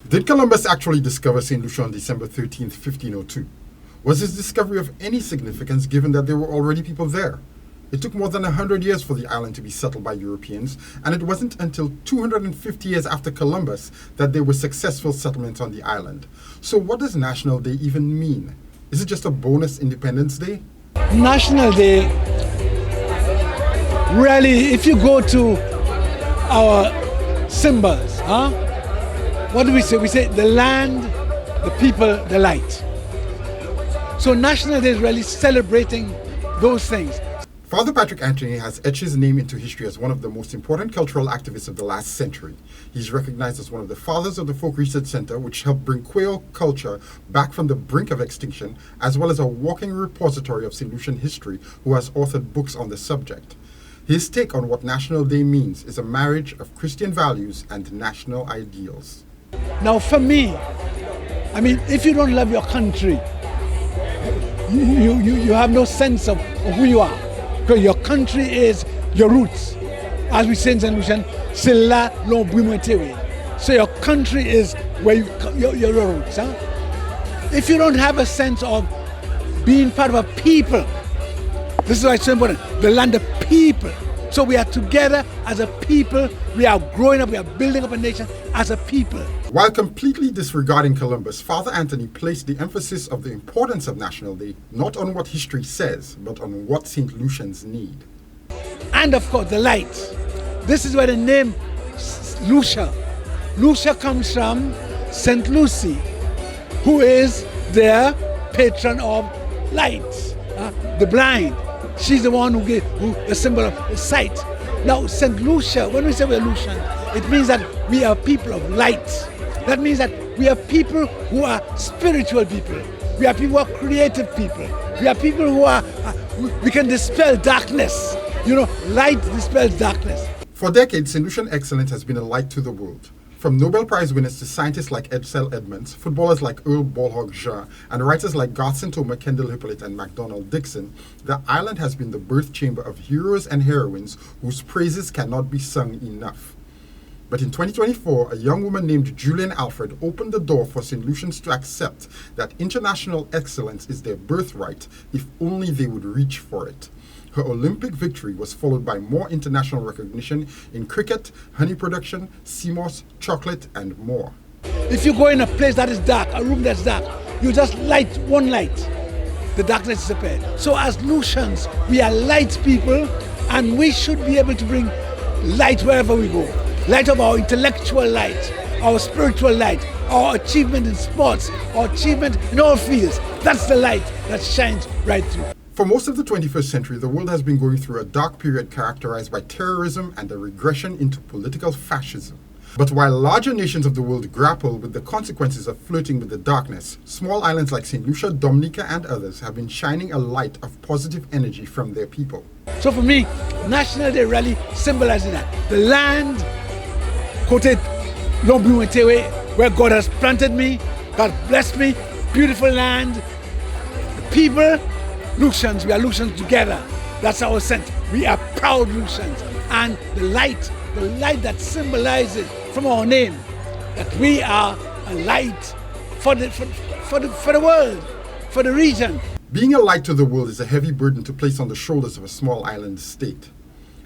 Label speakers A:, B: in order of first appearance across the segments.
A: Did Columbus actually discover St. Lucia on December 13th, 1502? Was his discovery of any significance given that there were already people there? It took more than 100 years for the island to be settled by Europeans, and it wasn't until 250 years after Columbus that there were successful settlements on the island. So what does National Day even mean? Is it just a bonus Independence Day?
B: National Day, really, if you go to our symbols, what do we say? We say the land, the people, the light. So National Day is really celebrating those things.
A: Father Patrick Anthony has etched his name into history as one of the most important cultural activists of the last century. He's recognized as one of the fathers of the Folk Research Center, which helped bring Creole culture back from the brink of extinction, as well as a walking repository of St. Lucian history, who has authored books on the subject. His take on what National Day means is a marriage of Christian values and national ideals.
B: Now for me, if you don't love your country, you have no sense of who you are. Because your country is your roots. As we say in St. Lucian, c'est là l'embrimouetewe. So your country is where your roots. If you don't have a sense of being part of a people, this is why it's so important, the land of people. So we are together as a people, we are growing up, we are building up a nation as a people.
A: While completely disregarding Columbus, Father Anthony placed the emphasis of the importance of National Day not on what history says, but on what St. Lucians need.
B: And of course, the light. This is where the name Lucia. Lucia comes from Saint Lucy, who is their patron of light, the blind. She's the one who a symbol of sight. Now, St. Lucia, when we say we're Lucian, it means that we are people of light. That means that we are people who are spiritual people. We are people who are creative people. We are people who are, we can dispel darkness. Light dispels darkness.
A: For decades, St. Lucian excellence has been a light to the world. From Nobel Prize winners to scientists like Edsel Edmonds, footballers like Earl Ballhog Jean, and writers like Garth St. Omer, Kendall Hippolyte, and MacDonald Dixon, the island has been the birth chamber of heroes and heroines whose praises cannot be sung enough. But in 2024, a young woman named Julian Alfred opened the door for St. Lucians to accept that international excellence is their birthright if only they would reach for it. Her Olympic victory was followed by more international recognition in cricket, honey production, sea moss, chocolate, and more.
B: If you go in a place that is dark, a room that's dark, you just light one light, the darkness disappears. So as Lucians, we are light people, and we should be able to bring light wherever we go. Light of our intellectual light, our spiritual light, our achievement in sports, our achievement in all fields. That's the light that shines right through.
A: For most of the 21st century, the world has been going through a dark period characterized by terrorism and a regression into political fascism. But while larger nations of the world grapple with the consequences of flirting with the darkness, small islands like St. Lucia, Dominica, and others have been shining a light of positive energy from their people.
B: So for me, National Day really symbolizes that. The land, quoted l'embrimouetewe, where God has planted me, God blessed me, beautiful land, the people, Lucians, we are Lucians together. That's our sense. We are proud Lucians. And the light that symbolizes from our name that we are a light for the world, for the region.
A: Being a light to the world is a heavy burden to place on the shoulders of a small island state.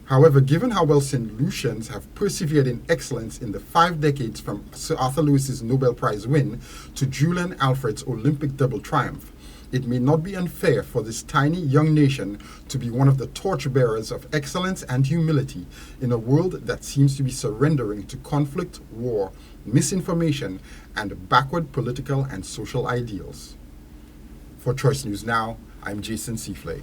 A: However, given how well St. Lucians have persevered in excellence in the 5 decades from Sir Arthur Lewis's Nobel Prize win to Julian Alfred's Olympic double triumph, it may not be unfair for this tiny young nation to be one of the torchbearers of excellence and humility in a world that seems to be surrendering to conflict, war, misinformation, and backward political and social ideals. For Choice News Now, I'm Jason Seaflay.